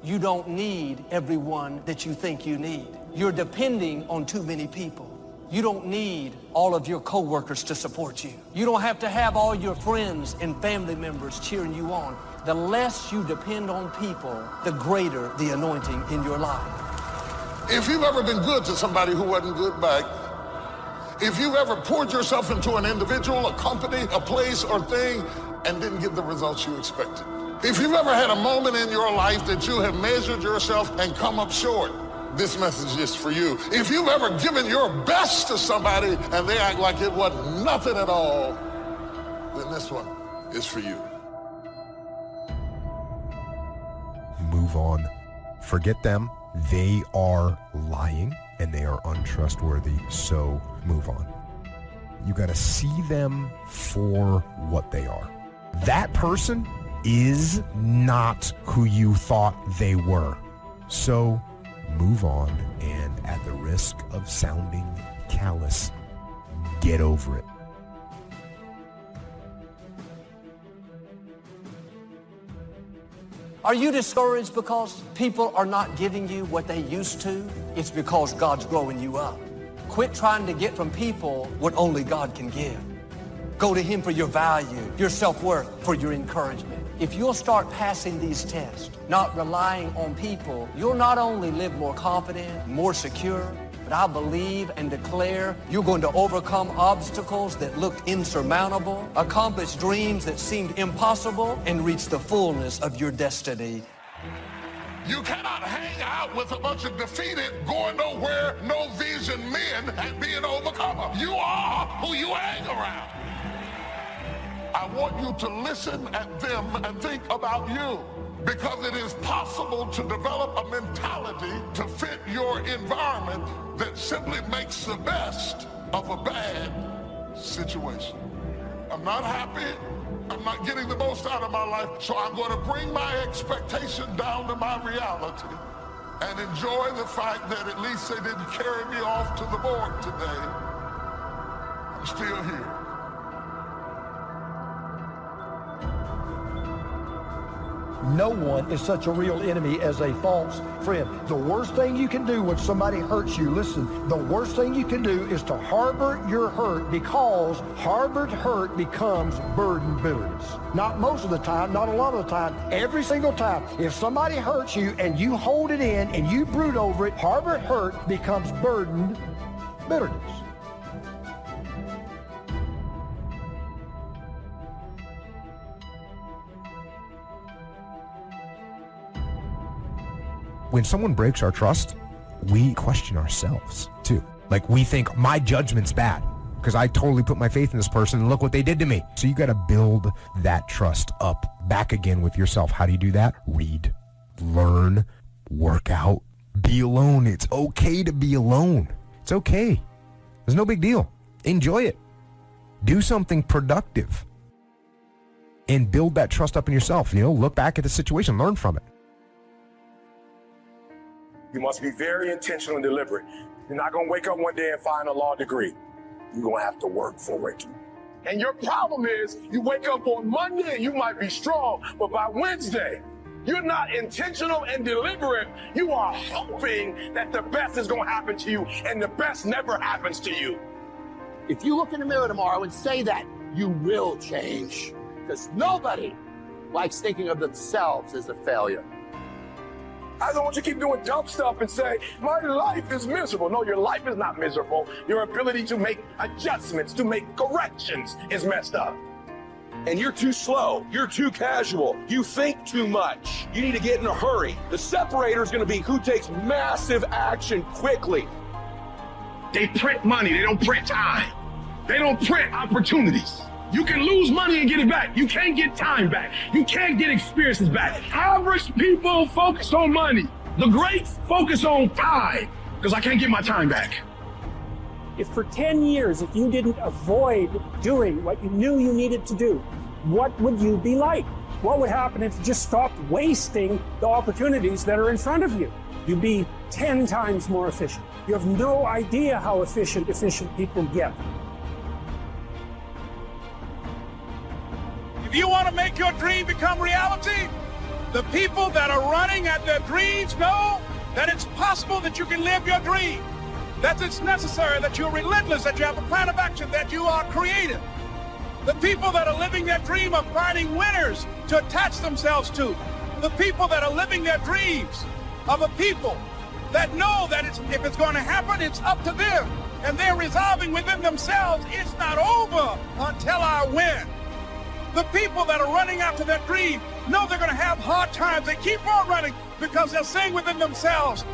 You don't need everyone that you think you need. You're depending on too many people. You don't need all of your coworkers to support you. You don't have to have all your friends and family members cheering you on. The less you depend on people, the greater the anointing in your life. If you've ever been good to somebody who wasn't good back, if you've ever poured yourself into an individual, a company, a place or thing, and didn't get the results you expected. If you've ever had a moment in your life that you have measured yourself and come up short, this message is for you. If you've ever given your best to somebody and they act like it wasn't nothing at all, then this one is for you. Move on. Forget them. They are lying and they are untrustworthy, so move on. You got to see them for what they are. That person is not who you thought they were. So move on, and at the risk of sounding callous, get over it. Are you discouraged because people are not giving you what they used to? It's because God's growing you up. Quit trying to get from people what only God can give. Go to Him for your value, your self-worth, for your encouragement. If you'll start passing these tests, not relying on people, you'll not only live more confident, more secure, but I believe and declare you're going to overcome obstacles that looked insurmountable, accomplish dreams that seemed impossible, and reach the fullness of your destiny. You cannot hang out with a bunch of defeated, going nowhere, no vision men and be an overcomer. You are who you hang around. I want you to listen at them and think about you, because it is possible to develop a mentality to fit your environment that simply makes the best of a bad situation. I'm not happy. I'm not getting the most out of my life, so I'm going to bring my expectation down to my reality and enjoy the fact that at least they didn't carry me off to the morgue today. I'm still here. No one is such a real enemy as a false friend. The worst thing you can do when somebody hurts you, listen, the worst thing you can do is to harbor your hurt, because harbored hurt becomes burden bitterness. Not most of the time, not a lot of the time, every single time. If somebody hurts you and you hold it in and you brood over it, harbored hurt becomes burden bitterness. When someone breaks our trust, we question ourselves too. Like, we think my judgment's bad because I totally put my faith in this person and look what they did to me. So you got to build that trust up back again with yourself. How do you do that? Read, learn, work out, be alone. It's okay to be alone. It's okay. There's no big deal. Enjoy it. Do something productive and build that trust up in yourself. Look back at the situation, learn from it. You must be very intentional and deliberate. You're not going to wake up one day and find a law degree. You're going to have to work for it. And your problem is you wake up on Monday and you might be strong, but by Wednesday, you're not intentional and deliberate. You are hoping that the best is going to happen to you, and the best never happens to you. If you look in the mirror tomorrow and say that, you will change. Because nobody likes thinking of themselves as a failure. I don't want you to keep doing dumb stuff and say, my life is miserable. No, your life is not miserable. Your ability to make adjustments, to make corrections is messed up. And you're too slow. You're too casual. You think too much. You need to get in a hurry. The separator is going to be who takes massive action quickly. They print money. They don't print time. They don't print opportunities. You can lose money and get it back. You can't get time back. You can't get experiences back. Average people focus on money. The greats focus on time, because I can't get my time back. If for 10 years, if you didn't avoid doing what you knew you needed to do, what would you be like? What would happen if you just stopped wasting the opportunities that are in front of you? You'd be 10 times more efficient. You have no idea how efficient people get. If you want to make your dream become reality, The people that are running at their dreams know that it's possible that you can live your dream, that it's necessary, that you're relentless, that you have a plan of action, that you are creative. The people that are living their dream of finding winners to attach themselves to. The people that are living their dreams of a people that know that if it's going to happen, it's up to them. And they're resolving within themselves, it's not over until I win. The people that are running after their dream know they're going to have hard times. They keep on running because they're saying within themselves,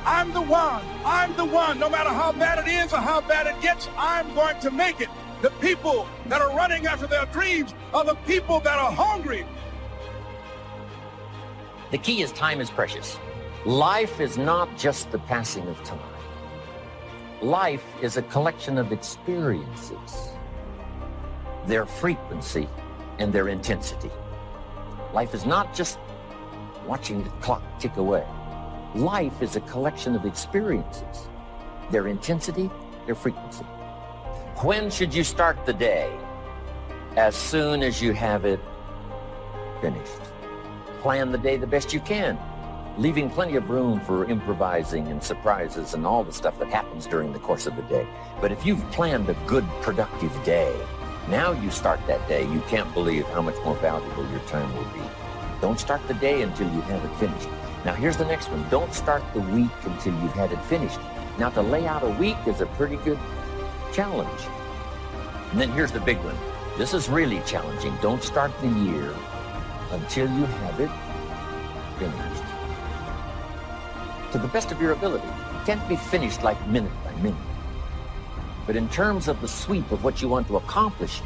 I'm the one. I'm the one. No matter how bad it is or how bad it gets, I'm going to make it. The people that are running after their dreams are the people that are hungry. The key is time is precious. Life is not just the passing of time. Life is a collection of experiences, their frequency and their intensity. Life is not just watching the clock tick away. Life is a collection of experiences, their intensity, their frequency. When should you start the day? As soon as you have it finished. Plan the day the best you can, leaving plenty of room for improvising and surprises and all the stuff that happens during the course of the day. But if you've planned a good, productive day, now you start that day, you can't believe how much more valuable your time will be. Don't start the day until you have it finished. Now here's the next one. Don't start the week until you've had it finished. Now to lay out a week is a pretty good challenge. And then here's the big one. This is really challenging. Don't start the year until you have it finished. To the best of your ability. It can't be finished like minute by minute. But in terms of the sweep of what you want to accomplish,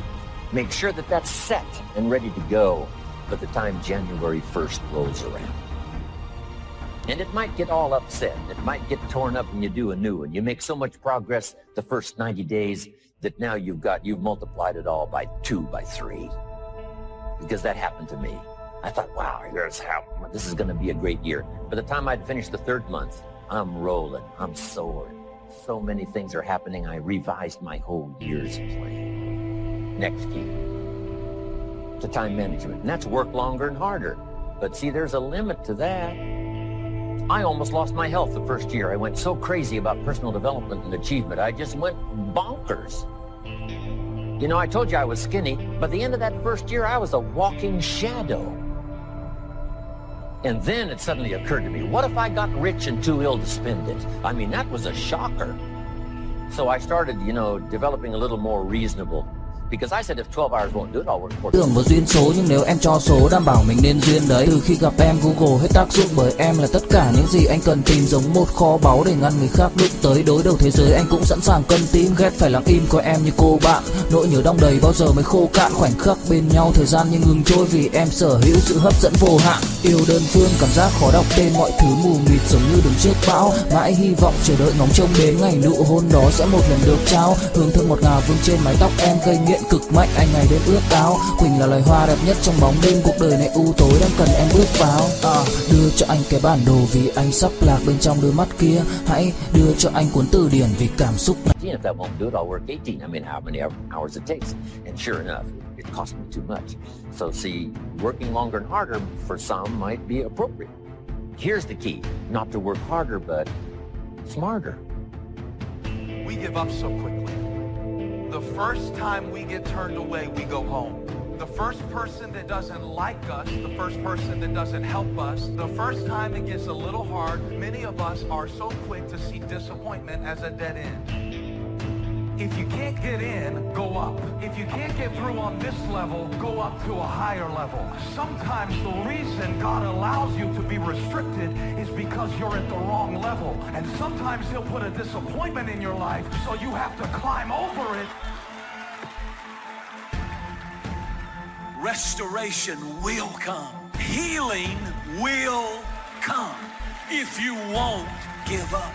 make sure that that's set and ready to go by the time January 1st rolls around. And it might get all upset. It might get torn up when you do a new one. You make so much progress the first 90 days that now you've multiplied it all by 2, by 3. Because that happened to me. I thought, wow, this is going to be a great year. By the time I'd finished the 3rd month, I'm rolling, I'm soaring. So many things are happening, I revised my whole year's plan. Next key to time management. And that's work longer and harder. But see, there's a limit to that. I almost lost my health the first year. I went so crazy about personal development and achievement. I just went bonkers. You know, I told you I was skinny. By the end of that first year, I was a walking shadow. And then it suddenly occurred to me, what if I got rich and too ill to spend it? I mean, that was a shocker. So I started, developing a little more reasonable. Because I said if 12 hours won't do it, I'll work 4. Tưởng vào duyên số nhưng nếu em cho số đảm bảo mình nên duyên đấy. Từ khi gặp em Google hết tác dụng bởi em là tất cả những gì anh cần tìm, giống một kho báu để ngăn người khác đụng tới. Đối đầu thế giới anh cũng sẵn sàng cân tím, ghét phải lặng im coi em như cô bạn. Nỗi nhớ đong đầy bao giờ mới khô cạn, khoảnh khắc bên nhau thời gian như ngừng trôi vì em sở hữu sự hấp dẫn vô hạn. Yêu đơn phương cảm giác khó đọc tên, mọi thứ mù mịt giống như đứng trước bão. Mãi hy vọng chờ đợi ngóng trông đến ngày nụ hôn đó sẽ một lần được trao. Hương thơm ngọt ngào vương trên mái tóc em gây nghiện cực mạnh, anh ngày đêm ướt áo. Quỳnh là loài hoa đẹp nhất trong bóng đêm, cuộc đời này u tối đang cần em bước vào. Đưa cho anh cái bản đồ vì anh sắp lạc bên trong đôi mắt kia. Hãy đưa cho anh cuốn từ điển vì cảm xúc này. If that won't do it, I'll work 18. I mean, how many hours it takes. And sure enough, it cost me too much. So see, working longer and harder for some might be appropriate. Here's the key, not to work harder, but smarter. We give up so quickly. The first time we get turned away, we go home. The first person that doesn't like us, the first person that doesn't help us, the first time it gets a little hard, many of us are so quick to see disappointment as a dead end. If you can't get in, go up. If you can't get through on this level, go up to a higher level. Sometimes the reason God allows you to be restricted is because you're at the wrong level. And sometimes he'll put a disappointment in your life, so you have to climb over it. Restoration will come. Healing will come if you won't give up.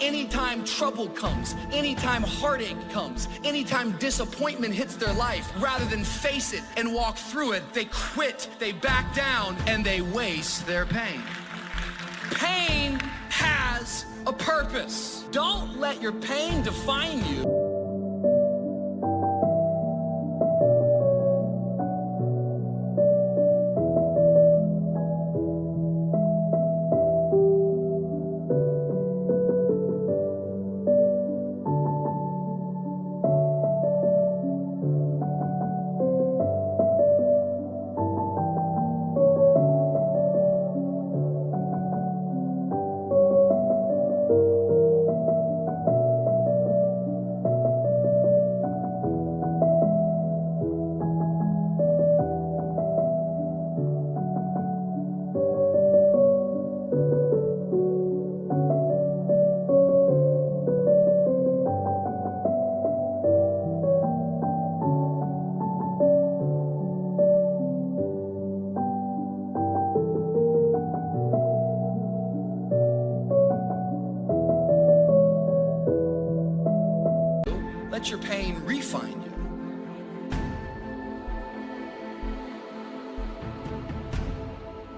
Anytime trouble comes, anytime heartache comes, anytime disappointment hits their life, rather than face it and walk through it, they quit, they back down, and they waste their pain. Pain has a purpose. Don't let your pain define you. Let your pain refine you.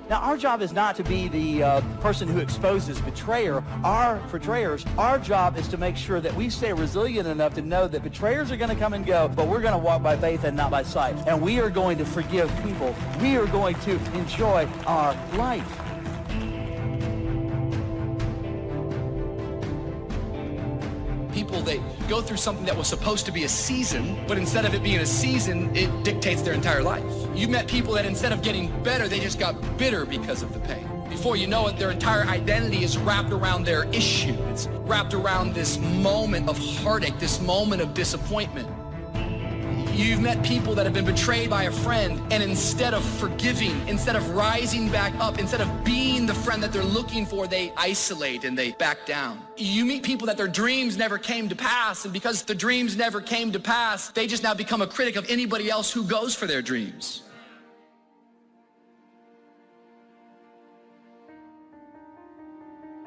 Now, our job is not to be the person who exposes betrayers. Our job is to make sure that we stay resilient enough to know that betrayers are going to come and go, but we're going to walk by faith and not by sight. And we are going to forgive people. We are going to enjoy our life. People, they go through something that was supposed to be a season, but instead of it being a season, it dictates their entire life. You met people that instead of getting better, they just got bitter because of the pain. Before you know it, their entire identity is wrapped around their issue. It's wrapped around this moment of heartache, this moment of disappointment. You've met people that have been betrayed by a friend, and instead of forgiving, instead of rising back up, instead of being the friend that they're looking for, they isolate and they back down. You meet people that their dreams never came to pass, and because the dreams never came to pass, they just now become a critic of anybody else who goes for their dreams.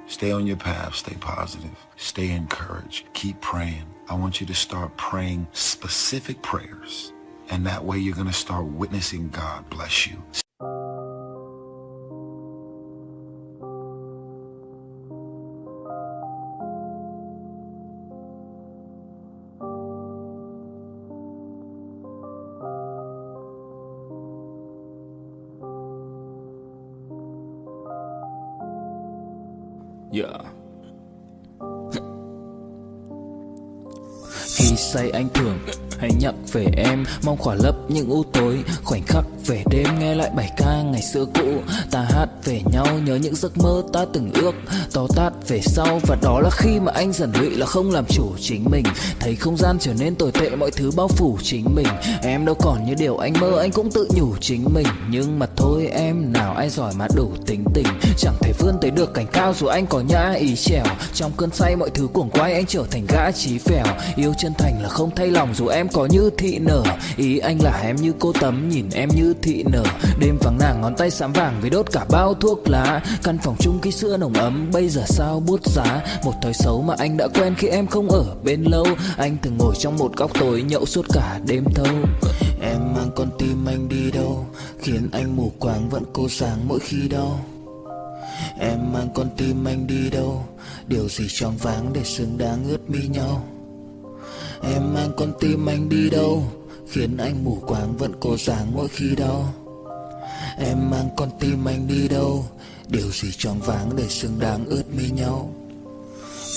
Stay on your path, stay positive, stay encouraged, keep praying. I want you to start praying specific prayers, and that way you're going to start witnessing God bless you. Yeah. Khi say anh thường hay nhắc về em, mong khỏa lấp những u tối, khoảnh khắc về đêm nghe lại bài ca ngày xưa cũ. Ta hát về nhau nhớ những giấc mơ ta từng ước, to tát về sau. Và đó là khi mà anh dần lụy là không làm chủ chính mình, thấy không gian trở nên tồi tệ, mọi thứ bao phủ chính mình. Em đâu còn như điều anh mơ, anh cũng tự nhủ chính mình. Nhưng mà thôi em, nào ai giỏi mà đủ tính tình, chẳng thể vươn tới được cành cao dù anh có nhã ý trèo. Trong cơn say mọi thứ cuồng quay, anh trở thành gã chí phèo. Yêu chân thành là không thay lòng dù em có như thị nở. Ý anh là em như cô Tấm, nhìn em như thị nở. Đêm vắng nàng ngón tay xám vàng vì đốt cả bao thuốc lá. Căn phòng chung ký xưa nồng ấm, bây giờ sao bút giá. Một thói xấu mà anh đã quen khi em không ở bên lâu. Anh thường ngồi trong một góc tối nhậu suốt cả đêm thâu. Em mang con tim anh đi đâu, khiến anh mù quáng vẫn cố sáng mỗi khi đau. Em mang con tim anh đi đâu, điều gì choáng váng để xứng đáng ướt mi nhau. Em mang con tim anh đi đâu, khiến anh mù quáng vẫn cố sáng mỗi khi đau. Em mang con tim anh đi đâu, điều gì choáng váng để xứng đáng ướt mi nhau.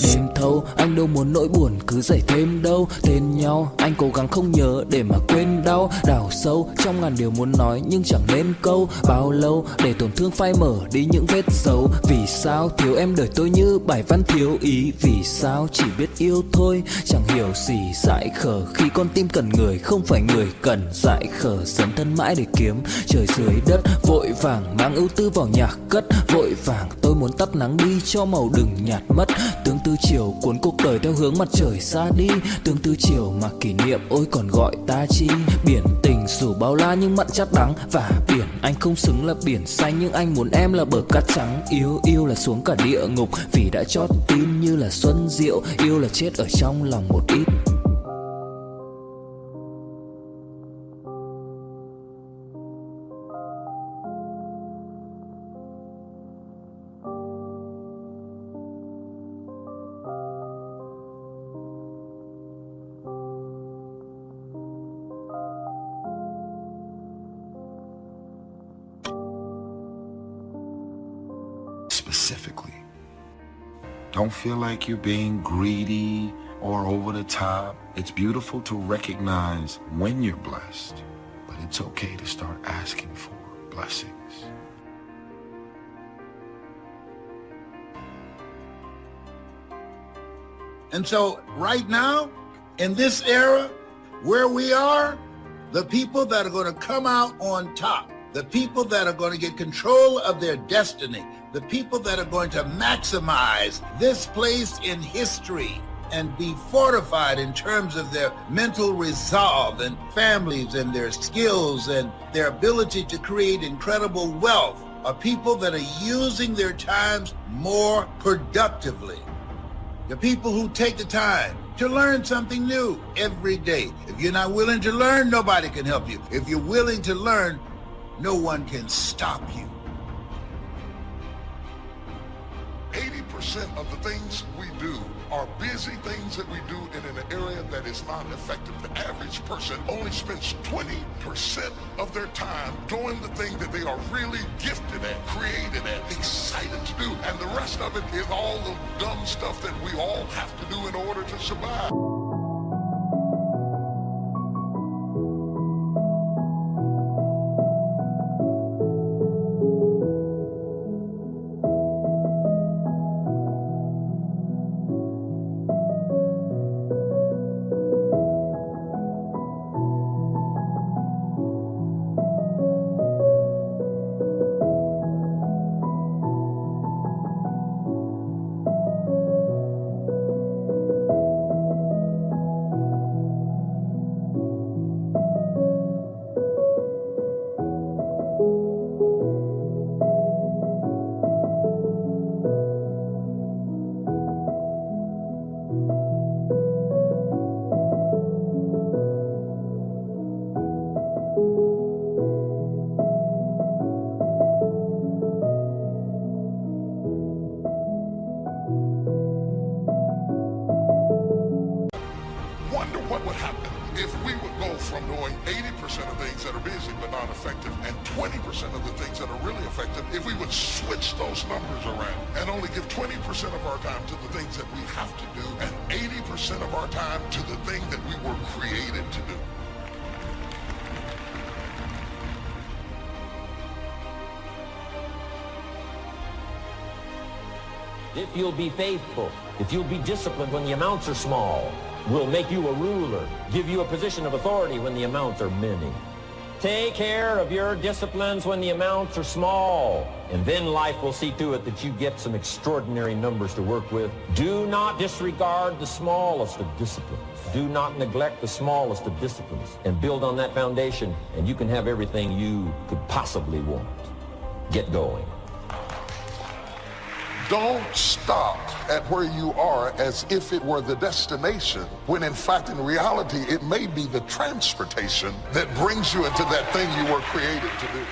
Đêm thâu anh đâu muốn nỗi buồn cứ dậy thêm đâu. Tên nhau anh cố gắng không nhớ để mà quên đau. Đào sâu trong ngàn điều muốn nói nhưng chẳng nên câu. Bao lâu để tổn thương phai mở đi những vết dấu. Vì sao thiếu em đời tôi như bài văn thiếu ý. Vì sao chỉ biết yêu thôi chẳng hiểu gì dại khờ. Khi con tim cần người không phải người cần dại khờ. Dấn thân mãi để kiếm trời dưới đất. Vội vàng mang ưu tư vào nhạc cất. Vội vàng tôi muốn tắt nắng đi cho màu đừng nhạt mất. Tương tư chiều cuốn cuộc đời theo hướng mặt trời xa đi. Tương tư chiều mà kỷ niệm ôi còn gọi ta chi. Biển tình dù bao la nhưng mặn chát đắng. Và biển anh không xứng là biển xanh, nhưng anh muốn em là bờ cát trắng. Yêu là xuống cả địa ngục vì đã chót tin như là xuân diệu. Yêu là chết ở trong lòng một ít. Specifically, don't feel like you're being greedy or over the top. It's beautiful to recognize when you're blessed, but it's okay to start asking for blessings. And so right now, in this era where we are, the people that are going to come out on top, the people that are going to get control of their destiny, the people that are going to maximize this place in history and be fortified in terms of their mental resolve and families and their skills and their ability to create incredible wealth are people that are using their times more productively. The people who take the time to learn something new every day. If you're not willing to learn, nobody can help you. If you're willing to learn, no one can stop you. 80% of the things we do are busy things that we do in an area that is not effective. The average person only spends 20% of their time doing the thing that they are really gifted at, created at, excited to do. And the rest of it is all the dumb stuff that we all have to do in order to survive. What would happen if we would go from doing 80% of things that are busy but not effective and 20% of the things that are really effective if we would switch those numbers around and only give 20% of our time to the things that we have to do and 80% of our time to the thing that we were created to do. If you'll be faithful, if you'll be disciplined when the amounts are small, we'll make you a ruler, give you a position of authority when the amounts are many. Take care of your disciplines when the amounts are small, and then life will see to it that you get some extraordinary numbers to work with. Do not disregard the smallest of disciplines. Do not neglect the smallest of disciplines, and build on that foundation, and you can have everything you could possibly want. Get going. Don't stop at where you are as if it were the destination, when in fact, in reality, it may be the transportation that brings you into that thing you were created to do.